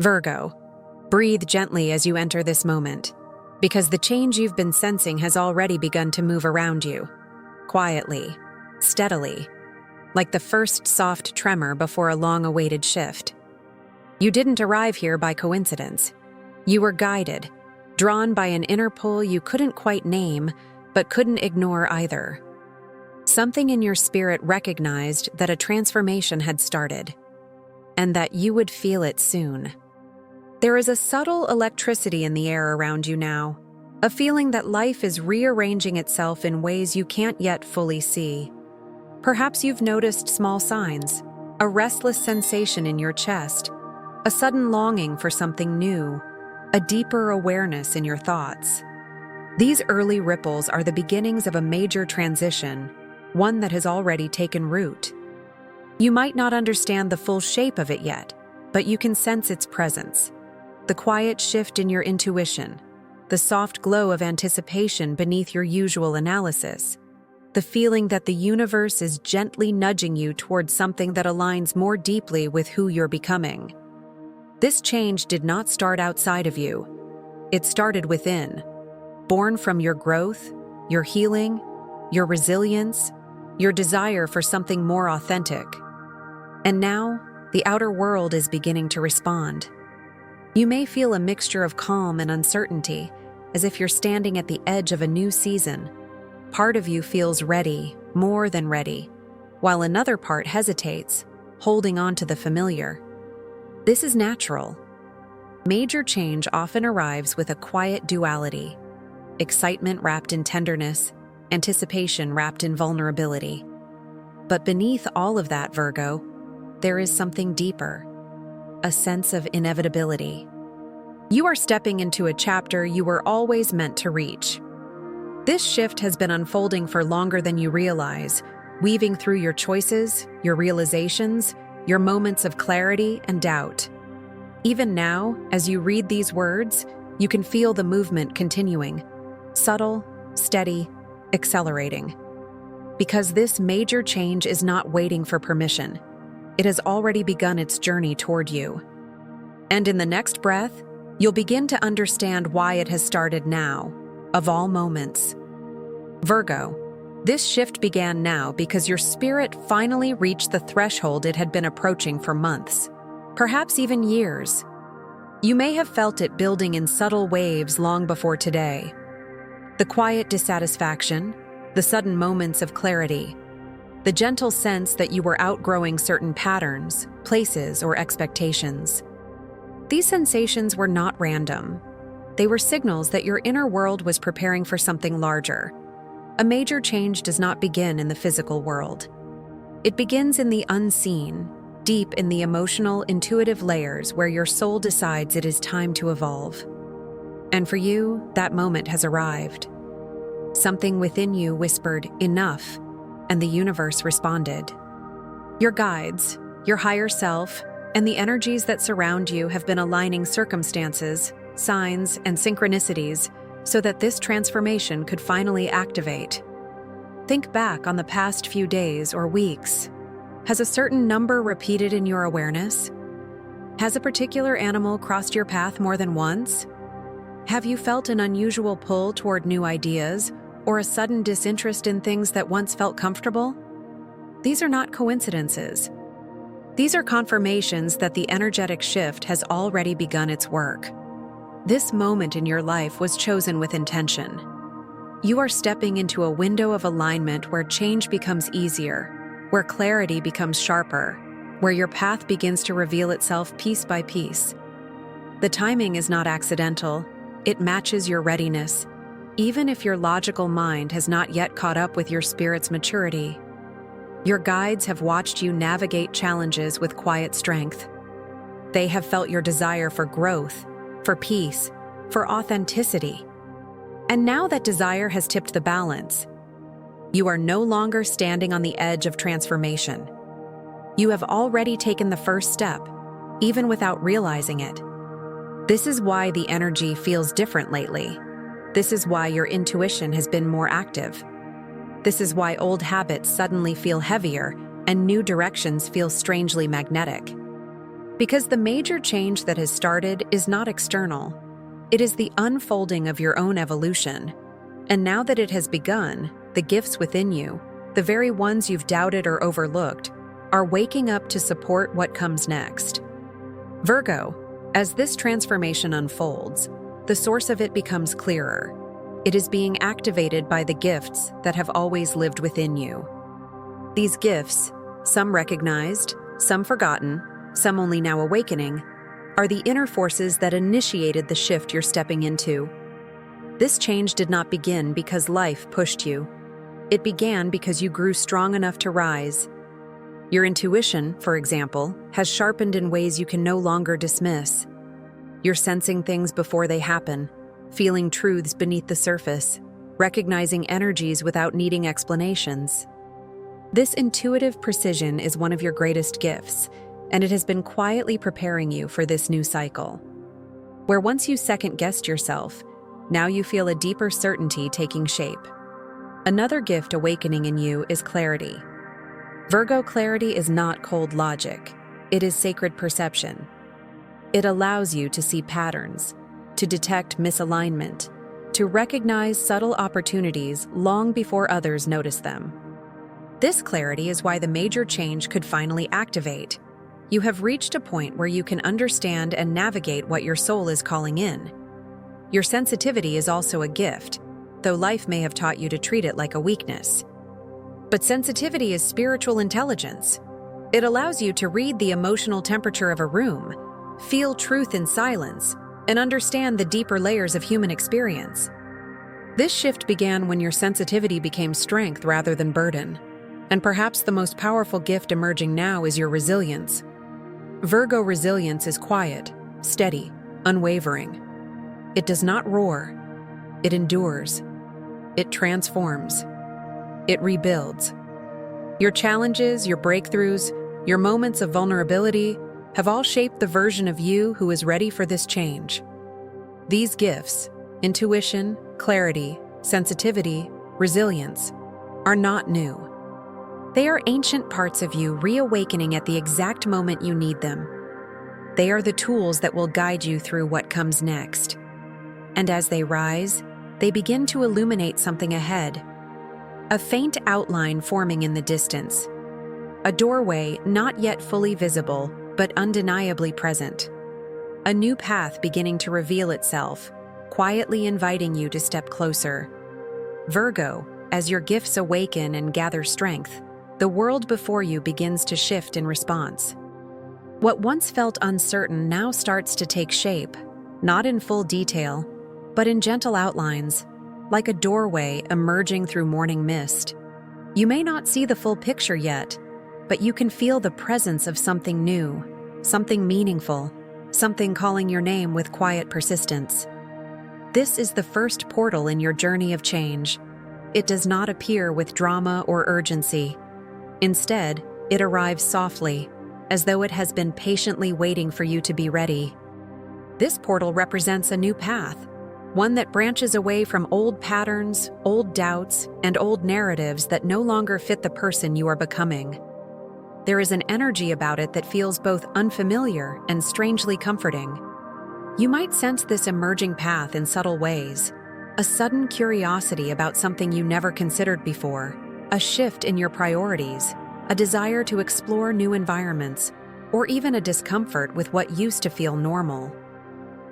Virgo, breathe gently as you enter this moment, because the change you've been sensing has already begun to move around you, quietly, steadily, like the first soft tremor before a long-awaited shift. You didn't arrive here by coincidence. You were guided, drawn by an inner pull you couldn't quite name, but couldn't ignore either. Something in your spirit recognized that a transformation had started, and that you would feel it soon. There is a subtle electricity in the air around you now, a feeling that life is rearranging itself in ways you can't yet fully see. Perhaps you've noticed small signs, a restless sensation in your chest, a sudden longing for something new, a deeper awareness in your thoughts. These early ripples are the beginnings of a major transition, one that has already taken root. You might not understand the full shape of it yet, but you can sense its presence. The quiet shift in your intuition, the soft glow of anticipation beneath your usual analysis, the feeling that the universe is gently nudging you towards something that aligns more deeply with who you're becoming. This change did not start outside of you. It started within, born from your growth, your healing, your resilience, your desire for something more authentic. And now, the outer world is beginning to respond. You may feel a mixture of calm and uncertainty, as if you're standing at the edge of a new season. Part of you feels ready, more than ready, while another part hesitates, holding on to the familiar. This is natural. Major change often arrives with a quiet duality: excitement wrapped in tenderness, anticipation wrapped in vulnerability. But beneath all of that, Virgo, there is something deeper, a sense of inevitability. You are stepping into a chapter you were always meant to reach. This shift has been unfolding for longer than you realize, weaving through your choices, your realizations, your moments of clarity and doubt. Even now, as you read these words, you can feel the movement continuing, subtle, steady, accelerating. Because this major change is not waiting for permission. It has already begun its journey toward you. And in the next breath, you'll begin to understand why it has started now, of all moments. Virgo, this shift began now because your spirit finally reached the threshold it had been approaching for months, perhaps even years. You may have felt it building in subtle waves long before today. The quiet dissatisfaction, the sudden moments of clarity, the gentle sense that you were outgrowing certain patterns, places, or expectations. These sensations were not random. They were signals that your inner world was preparing for something larger. A major change does not begin in the physical world. It begins in the unseen, deep in the emotional, intuitive layers where your soul decides it is time to evolve. And for you, that moment has arrived. Something within you whispered, "Enough," and the universe responded. Your guides, your higher self, and the energies that surround you have been aligning circumstances, signs, and synchronicities so that this transformation could finally activate. Think back on the past few days or weeks. Has a certain number repeated in your awareness? Has a particular animal crossed your path more than once? Have you felt an unusual pull toward new ideas or a sudden disinterest in things that once felt comfortable? These are not coincidences. These are confirmations that the energetic shift has already begun its work. This moment in your life was chosen with intention. You are stepping into a window of alignment where change becomes easier, where clarity becomes sharper, where your path begins to reveal itself piece by piece. The timing is not accidental. It matches your readiness, even if your logical mind has not yet caught up with your spirit's maturity. Your guides have watched you navigate challenges with quiet strength. They have felt your desire for growth, for peace, for authenticity. And now that desire has tipped the balance, you are no longer standing on the edge of transformation. You have already taken the first step, even without realizing it. This is why the energy feels different lately. This is why your intuition has been more active. This is why old habits suddenly feel heavier and new directions feel strangely magnetic. Because the major change that has started is not external. It is the unfolding of your own evolution. And now that it has begun, the gifts within you, the very ones you've doubted or overlooked, are waking up to support what comes next. Virgo, as this transformation unfolds, the source of it becomes clearer. It is being activated by the gifts that have always lived within you. These gifts, some recognized, some forgotten, some only now awakening, are the inner forces that initiated the shift you're stepping into. This change did not begin because life pushed you. It began because you grew strong enough to rise. Your intuition, for example, has sharpened in ways you can no longer dismiss. You're sensing things before they happen, feeling truths beneath the surface, recognizing energies without needing explanations. This intuitive precision is one of your greatest gifts, and it has been quietly preparing you for this new cycle. Where once you second-guessed yourself, now you feel a deeper certainty taking shape. Another gift awakening in you is clarity. Virgo clarity is not cold logic. It is sacred perception. It allows you to see patterns, to detect misalignment, to recognize subtle opportunities long before others notice them. This clarity is why the major change could finally activate. You have reached a point where you can understand and navigate what your soul is calling in. Your sensitivity is also a gift, though life may have taught you to treat it like a weakness. But sensitivity is spiritual intelligence. It allows you to read the emotional temperature of a room, feel truth in silence, and understand the deeper layers of human experience. This shift began when your sensitivity became strength rather than burden. And perhaps the most powerful gift emerging now is your resilience. Virgo resilience is quiet, steady, unwavering. It does not roar. It endures. It transforms. It rebuilds. Your challenges, your breakthroughs, your moments of vulnerability have all shaped the version of you who is ready for this change. These gifts, intuition, clarity, sensitivity, resilience, are not new. They are ancient parts of you reawakening at the exact moment you need them. They are the tools that will guide you through what comes next. And as they rise, they begin to illuminate something ahead. A faint outline forming in the distance. A doorway not yet fully visible, but undeniably present. A new path beginning to reveal itself, quietly inviting you to step closer. Virgo, as your gifts awaken and gather strength, the world before you begins to shift in response. What once felt uncertain now starts to take shape, not in full detail, but in gentle outlines, like a doorway emerging through morning mist. You may not see the full picture yet, but you can feel the presence of something new, something meaningful, something calling your name with quiet persistence. This is the first portal in your journey of change. It does not appear with drama or urgency. Instead, it arrives softly, as though it has been patiently waiting for you to be ready. This portal represents a new path, one that branches away from old patterns, old doubts, and old narratives that no longer fit the person you are becoming. There is an energy about it that feels both unfamiliar and strangely comforting. You might sense this emerging path in subtle ways, a sudden curiosity about something you never considered before, a shift in your priorities, a desire to explore new environments, or even a discomfort with what used to feel normal.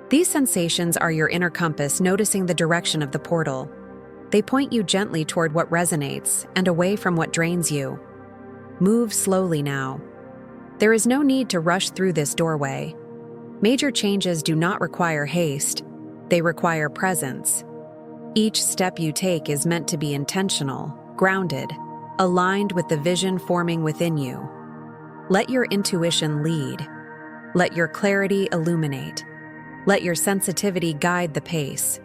These sensations are your inner compass noticing the direction of the portal. They point you gently toward what resonates and away from what drains you. Move slowly now. There is no need to rush through this doorway. Major changes do not require haste. They require presence. Each step you take is meant to be intentional, grounded, aligned with the vision forming within you. Let your intuition lead. Let your clarity illuminate. Let your sensitivity guide the pace.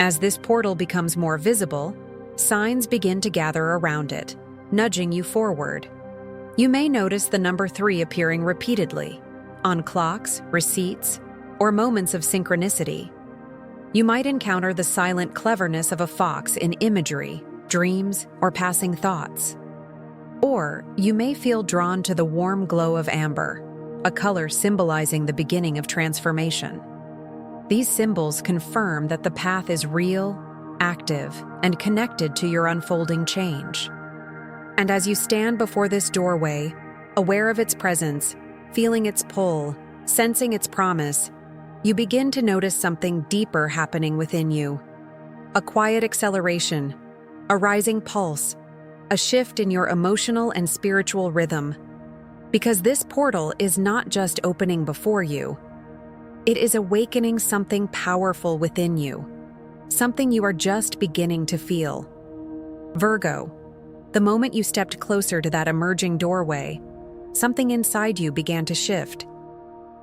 As this portal becomes more visible, signs begin to gather around it, nudging you forward. You may notice the number 3 appearing repeatedly, on clocks, receipts, or moments of synchronicity. You might encounter the silent cleverness of a fox in imagery, dreams, or passing thoughts. Or you may feel drawn to the warm glow of amber, a color symbolizing the beginning of transformation. These symbols confirm that the path is real, active, and connected to your unfolding change. And as you stand before this doorway, aware of its presence, feeling its pull, sensing its promise, you begin to notice something deeper happening within you. A quiet acceleration, a rising pulse, a shift in your emotional and spiritual rhythm. Because this portal is not just opening before you, it is awakening something powerful within you, something you are just beginning to feel. Virgo, the moment you stepped closer to that emerging doorway, something inside you began to shift.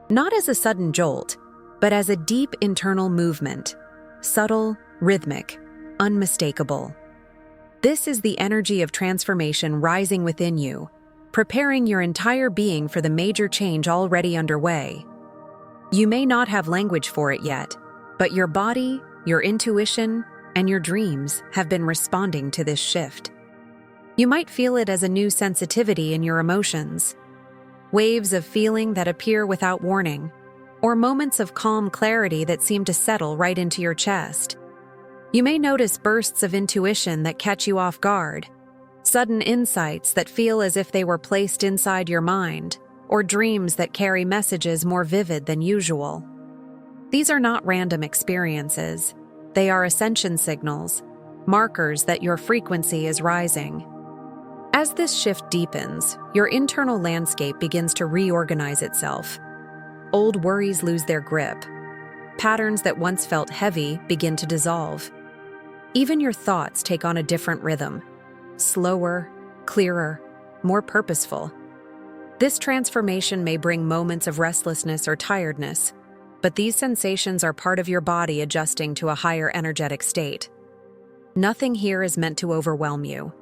Not as a sudden jolt, but as a deep internal movement, subtle, rhythmic, unmistakable. This is the energy of transformation rising within you, preparing your entire being for the major change already underway. You may not have language for it yet, but your body, your intuition, and your dreams have been responding to this shift. You might feel it as a new sensitivity in your emotions, waves of feeling that appear without warning, or moments of calm clarity that seem to settle right into your chest. You may notice bursts of intuition that catch you off guard, sudden insights that feel as if they were placed inside your mind, or dreams that carry messages more vivid than usual. These are not random experiences. They are ascension signals, markers that your frequency is rising. As this shift deepens, your internal landscape begins to reorganize itself. Old worries lose their grip. Patterns that once felt heavy begin to dissolve. Even your thoughts take on a different rhythm, slower, clearer, more purposeful. This transformation may bring moments of restlessness or tiredness, but these sensations are part of your body adjusting to a higher energetic state. Nothing here is meant to overwhelm you.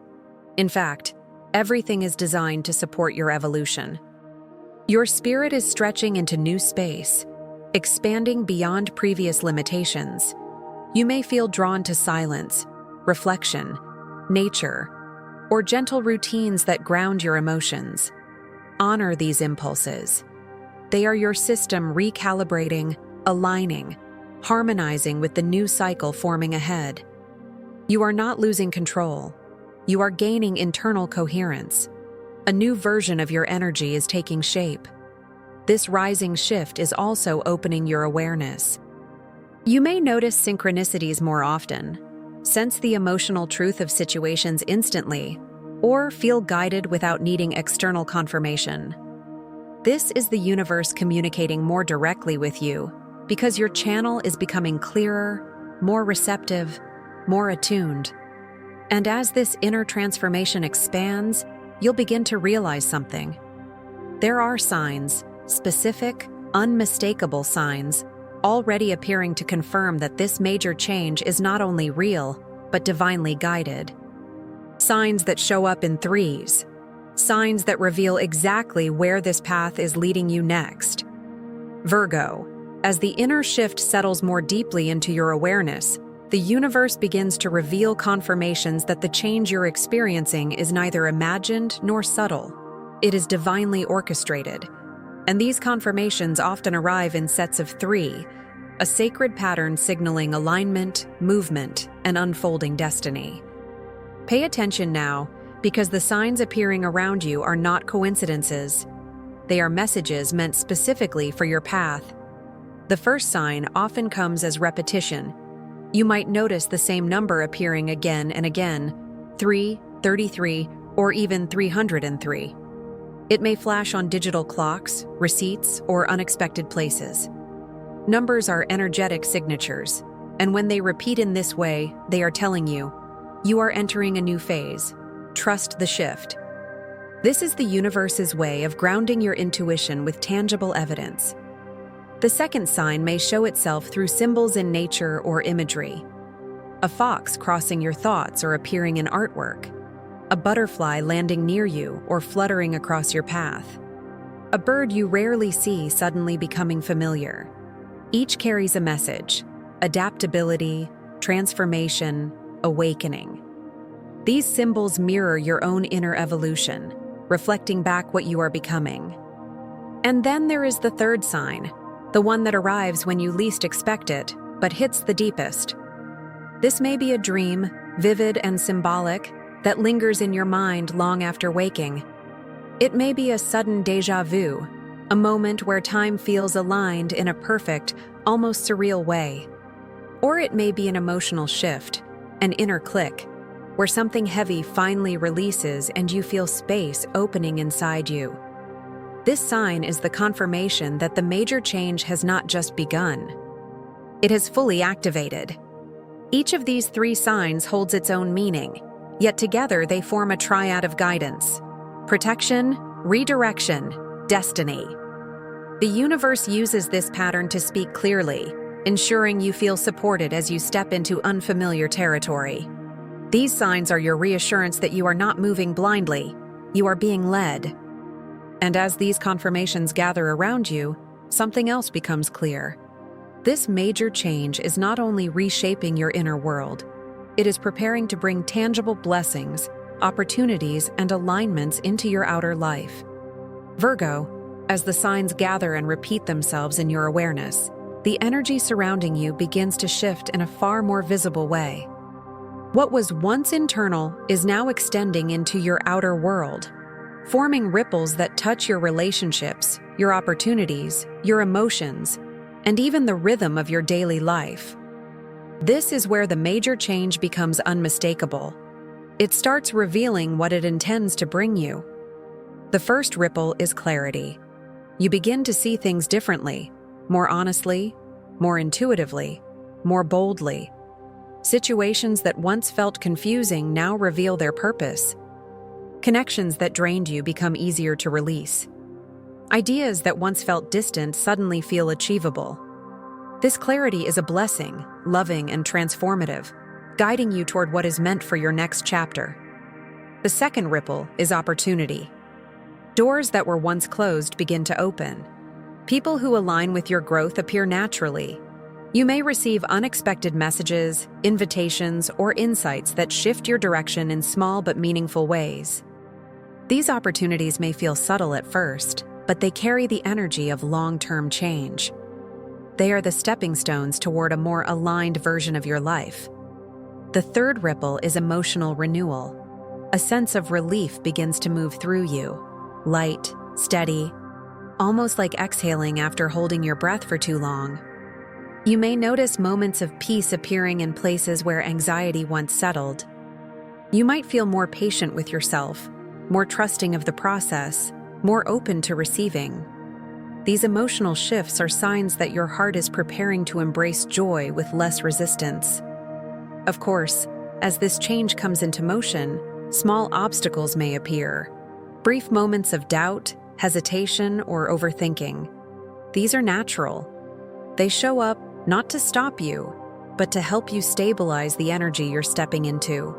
In fact, everything is designed to support your evolution. Your spirit is stretching into new space, expanding beyond previous limitations. You may feel drawn to silence, reflection, nature, or gentle routines that ground your emotions. Honor these impulses. They are your system recalibrating, aligning, harmonizing with the new cycle forming ahead. You are not losing control. You are gaining internal coherence. A new version of your energy is taking shape. This rising shift is also opening your awareness. You may notice synchronicities more often, sense the emotional truth of situations instantly, or feel guided without needing external confirmation. This is the universe communicating more directly with you because your channel is becoming clearer, more receptive, more attuned. And as this inner transformation expands, you'll begin to realize something. There are signs, specific, unmistakable signs, already appearing to confirm that this major change is not only real, but divinely guided. Signs that show up in threes. Signs that reveal exactly where this path is leading you next. Virgo, as the inner shift settles more deeply into your awareness, the universe begins to reveal confirmations that the change you're experiencing is neither imagined nor subtle. It is divinely orchestrated. And these confirmations often arrive in sets of three, a sacred pattern signaling alignment, movement, and unfolding destiny. Pay attention now, because the signs appearing around you are not coincidences. They are messages meant specifically for your path. The first sign often comes as repetition. You might notice the same number appearing again and again, 3, 33, or even 303. It may flash on digital clocks, receipts, or unexpected places. Numbers are energetic signatures, and when they repeat in this way, they are telling you, you are entering a new phase. Trust the shift. This is the universe's way of grounding your intuition with tangible evidence. The second sign may show itself through symbols in nature or imagery. A fox crossing your thoughts or appearing in artwork. A butterfly landing near you or fluttering across your path. A bird you rarely see suddenly becoming familiar. Each carries a message: adaptability, transformation, awakening. These symbols mirror your own inner evolution, reflecting back what you are becoming. And then there is the third sign, the one that arrives when you least expect it, but hits the deepest. This may be a dream, vivid and symbolic, that lingers in your mind long after waking. It may be a sudden déjà vu, a moment where time feels aligned in a perfect, almost surreal way. Or it may be an emotional shift, an inner click, where something heavy finally releases and you feel space opening inside you. This sign is the confirmation that the major change has not just begun. It has fully activated. Each of these three signs holds its own meaning, yet together they form a triad of guidance: protection, redirection, destiny. The universe uses this pattern to speak clearly, ensuring you feel supported as you step into unfamiliar territory. These signs are your reassurance that you are not moving blindly, you are being led. And as these confirmations gather around you, something else becomes clear. This major change is not only reshaping your inner world, it is preparing to bring tangible blessings, opportunities, and alignments into your outer life. Virgo, as the signs gather and repeat themselves in your awareness, the energy surrounding you begins to shift in a far more visible way. What was once internal is now extending into your outer world, forming ripples that touch your relationships, your opportunities, your emotions, and even the rhythm of your daily life. This is where the major change becomes unmistakable. It starts revealing what it intends to bring you. The first ripple is clarity. You begin to see things differently, more honestly, more intuitively, more boldly. Situations that once felt confusing now reveal their purpose. Connections that drained you become easier to release. Ideas that once felt distant suddenly feel achievable. This clarity is a blessing, loving and transformative, guiding you toward what is meant for your next chapter. The second ripple is opportunity. Doors that were once closed begin to open. People who align with your growth appear naturally. You may receive unexpected messages, invitations, or insights that shift your direction in small but meaningful ways. These opportunities may feel subtle at first, but they carry the energy of long-term change. They are the stepping stones toward a more aligned version of your life. The third ripple is emotional renewal. A sense of relief begins to move through you, light, steady, almost like exhaling after holding your breath for too long. You may notice moments of peace appearing in places where anxiety once settled. You might feel more patient with yourself, more trusting of the process, more open to receiving. These emotional shifts are signs that your heart is preparing to embrace joy with less resistance. Of course, as this change comes into motion, small obstacles may appear. Brief moments of doubt, hesitation, or overthinking. These are natural. They show up not to stop you, but to help you stabilize the energy you're stepping into.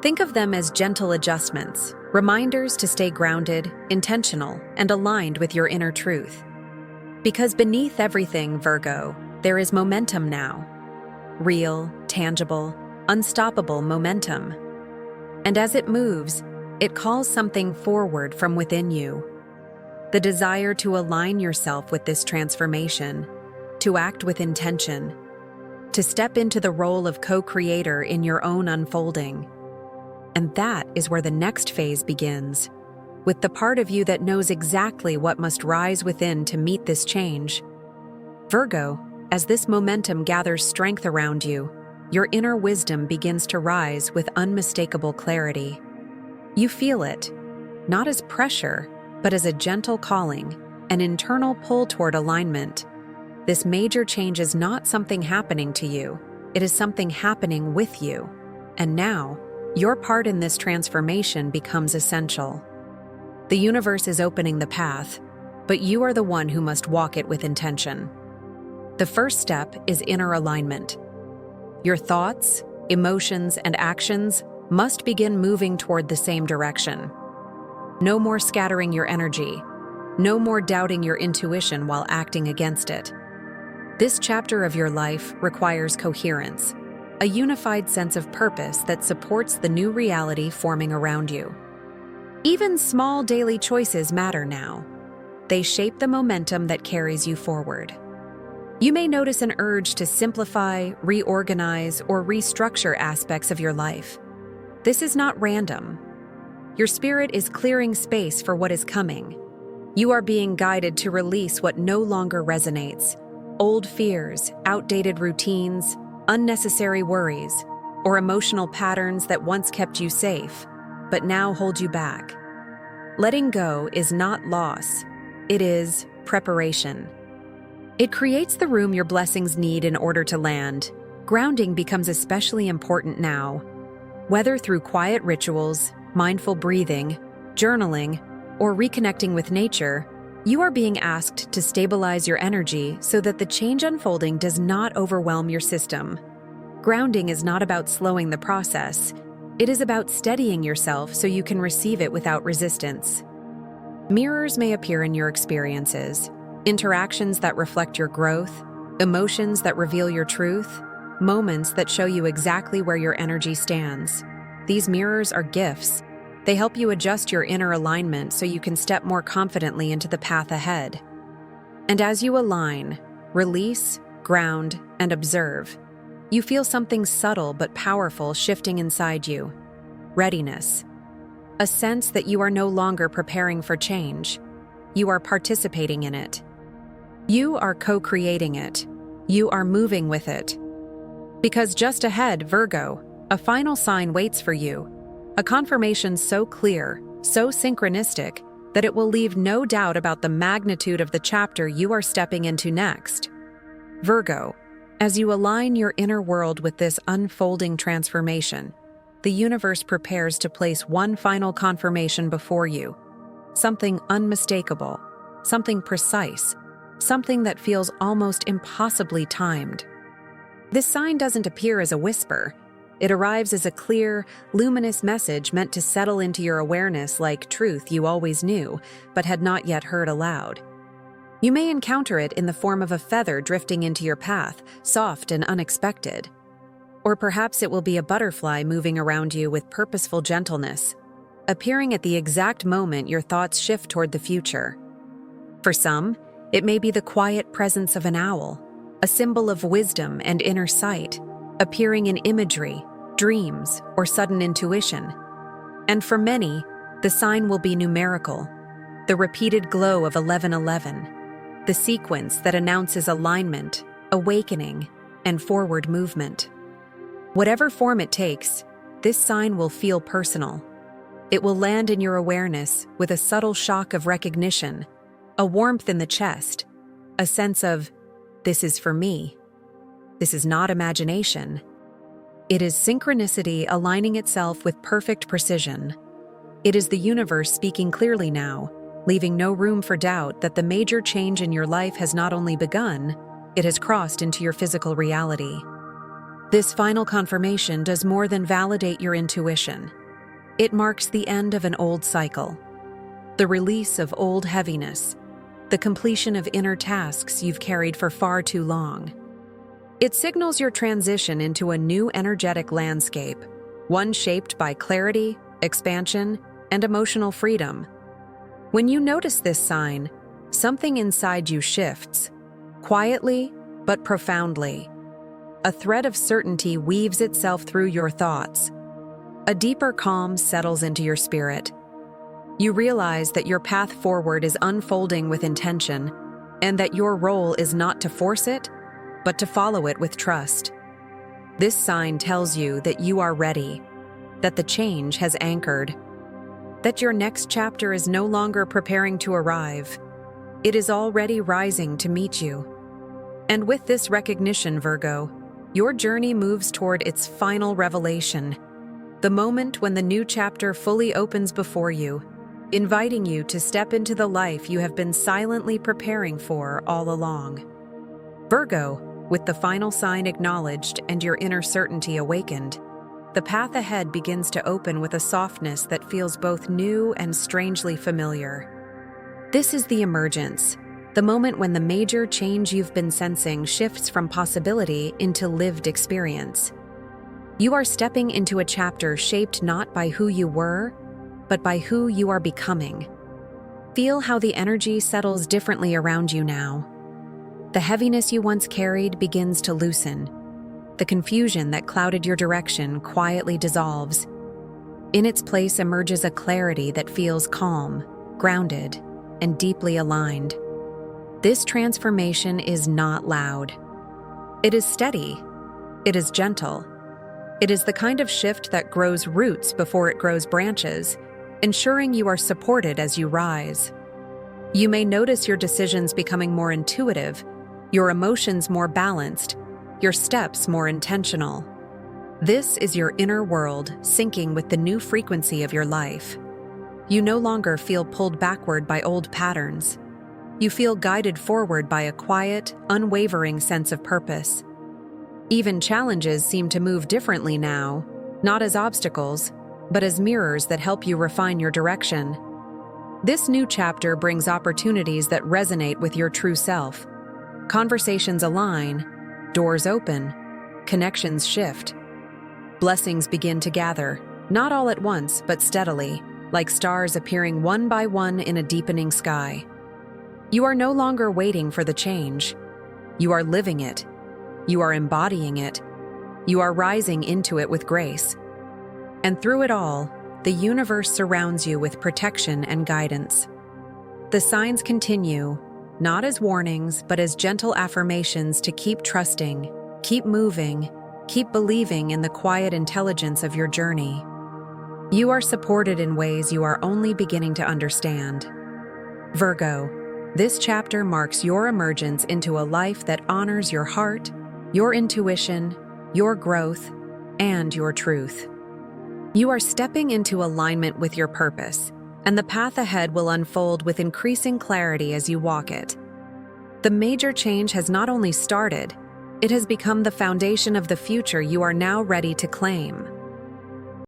Think of them as gentle adjustments, reminders to stay grounded, intentional, and aligned with your inner truth. Because beneath everything, Virgo, there is momentum now. Real, tangible, unstoppable momentum. And as it moves, it calls something forward from within you. The desire to align yourself with this transformation, to act with intention, to step into the role of co-creator in your own unfolding. And that is where the next phase begins, with the part of you that knows exactly what must rise within to meet this change. Virgo, as this momentum gathers strength around you, your inner wisdom begins to rise with unmistakable clarity. You feel it, not as pressure, but as a gentle calling, an internal pull toward alignment. This major change is not something happening to you, it is something happening with you. And now, your part in this transformation becomes essential. The universe is opening the path, but you are the one who must walk it with intention. The first step is inner alignment. Your thoughts, emotions, and actions must begin moving toward the same direction. No more scattering your energy. No more doubting your intuition while acting against it. This chapter of your life requires coherence, a unified sense of purpose that supports the new reality forming around you. Even small daily choices matter now. They shape the momentum that carries you forward. You may notice an urge to simplify, reorganize, or restructure aspects of your life. This is not random. Your spirit is clearing space for what is coming. You are being guided to release what no longer resonates: old fears, outdated routines, unnecessary worries, or emotional patterns that once kept you safe, but now hold you back. Letting go is not loss, it is preparation. It creates the room your blessings need in order to land. Grounding becomes especially important now. Whether through quiet rituals, mindful breathing, journaling, or reconnecting with nature, you are being asked to stabilize your energy so that the change unfolding does not overwhelm your system. Grounding is not about slowing the process. It is about steadying yourself so you can receive it without resistance. Mirrors may appear in your experiences, interactions that reflect your growth, emotions that reveal your truth, moments that show you exactly where your energy stands. These mirrors are gifts. They help you adjust your inner alignment so you can step more confidently into the path ahead. And as you align, release, ground, and observe, you feel something subtle but powerful shifting inside you. Readiness. A sense that you are no longer preparing for change. You are participating in it. You are co-creating it. You are moving with it. Because just ahead, Virgo, a final sign waits for you. A confirmation so clear, so synchronistic, that it will leave no doubt about the magnitude of the chapter you are stepping into next. Virgo, as you align your inner world with this unfolding transformation, the universe prepares to place one final confirmation before you. Something unmistakable, something precise, something that feels almost impossibly timed. This sign doesn't appear as a whisper. It arrives as a clear, luminous message meant to settle into your awareness like truth you always knew, but had not yet heard aloud. You may encounter it in the form of a feather drifting into your path, soft and unexpected. Or perhaps it will be a butterfly moving around you with purposeful gentleness, appearing at the exact moment your thoughts shift toward the future. For some, it may be the quiet presence of an owl, a symbol of wisdom and inner sight, appearing in imagery, dreams, or sudden intuition. And for many, the sign will be numerical, the repeated glow of 1111, the sequence that announces alignment, awakening, and forward movement. Whatever form it takes, this sign will feel personal. It will land in your awareness with a subtle shock of recognition, a warmth in the chest, a sense of, this is for me. This is not imagination. It is synchronicity aligning itself with perfect precision. It is the universe speaking clearly now, leaving no room for doubt that the major change in your life has not only begun, it has crossed into your physical reality. This final confirmation does more than validate your intuition. It marks the end of an old cycle, the release of old heaviness, the completion of inner tasks you've carried for far too long. It signals your transition into a new energetic landscape, one shaped by clarity, expansion, and emotional freedom. When you notice this sign, something inside you shifts, quietly but profoundly. A thread of certainty weaves itself through your thoughts. A deeper calm settles into your spirit. You realize that your path forward is unfolding with intention, and that your role is not to force it, but to follow it with trust. This sign tells you that you are ready, that the change has anchored, that your next chapter is no longer preparing to arrive. It is already rising to meet you. And with this recognition, Virgo, your journey moves toward its final revelation, the moment when the new chapter fully opens before you, inviting you to step into the life you have been silently preparing for all along. Virgo, with the final sign acknowledged and your inner certainty awakened, the path ahead begins to open with a softness that feels both new and strangely familiar. This is the emergence, the moment when the major change you've been sensing shifts from possibility into lived experience. You are stepping into a chapter shaped not by who you were, but by who you are becoming. Feel how the energy settles differently around you now. The heaviness you once carried begins to loosen. The confusion that clouded your direction quietly dissolves. In its place emerges a clarity that feels calm, grounded, and deeply aligned. This transformation is not loud. It is steady. It is gentle. It is the kind of shift that grows roots before it grows branches, ensuring you are supported as you rise. You may notice your decisions becoming more intuitive, your emotions more balanced, your steps more intentional. This is your inner world syncing with the new frequency of your life. You no longer feel pulled backward by old patterns. You feel guided forward by a quiet, unwavering sense of purpose. Even challenges seem to move differently now, not as obstacles, but as mirrors that help you refine your direction. This new chapter brings opportunities that resonate with your true self. Conversations align, doors open, connections shift. Blessings begin to gather, not all at once, but steadily, like stars appearing one by one in a deepening sky. You are no longer waiting for the change. You are living it. You are embodying it. You are rising into it with grace. And through it all, the universe surrounds you with protection and guidance. The signs continue, not as warnings, but as gentle affirmations to keep trusting, keep moving, keep believing in the quiet intelligence of your journey. You are supported in ways you are only beginning to understand. Virgo, this chapter marks your emergence into a life that honors your heart, your intuition, your growth, and your truth. You are stepping into alignment with your purpose, and the path ahead will unfold with increasing clarity as you walk it. The major change has not only started, it has become the foundation of the future you are now ready to claim.